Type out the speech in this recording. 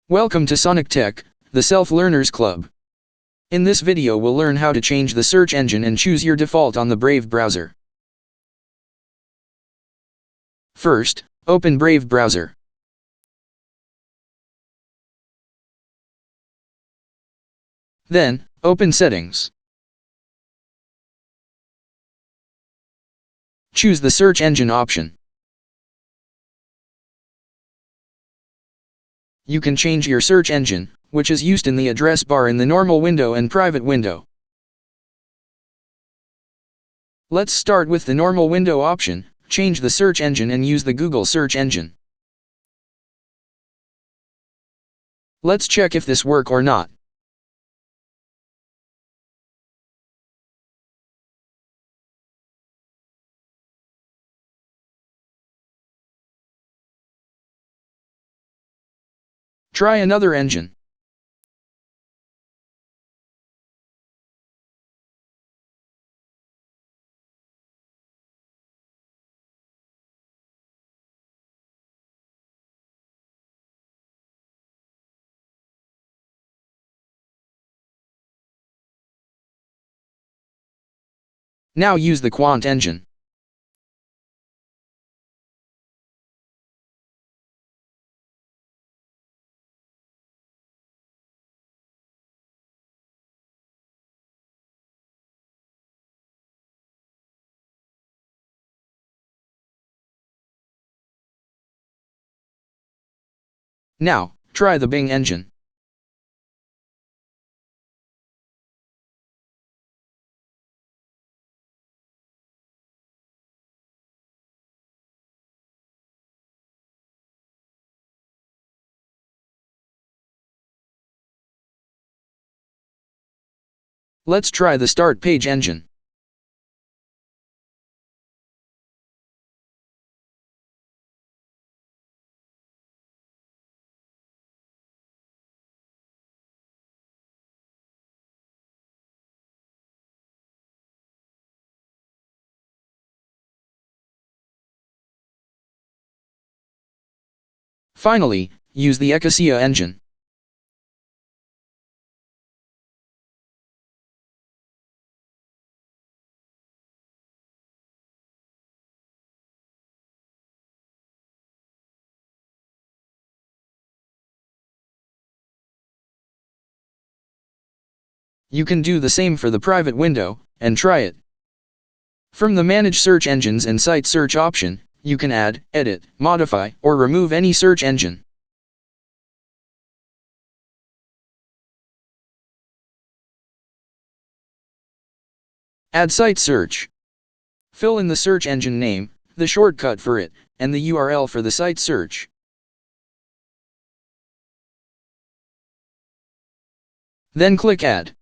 Welcome to Sonic Tech, the Self-Learners Club. In this video we'll learn how to change the search engine and choose your default on the Brave browser. First, open Brave browser. Then, open Settings. Choose the Search Engine option. You can change your search engine, which is used in the address bar in the normal window and private window. Let's start with the normal window option. Change the search engine and use the Google search engine. Let's check if this works or not. Try another engine. Now use the Qwant engine. Now, try the Bing engine. Let's try the StartPage engine. Finally, use the Ecosia engine. You can do the same for the private window, and try it. From the Manage Search Engines and Site Search option, you can add, edit, modify, or remove any search engine. Add site search. Fill in the search engine name, the shortcut for it, and the URL for the site search. Then click Add.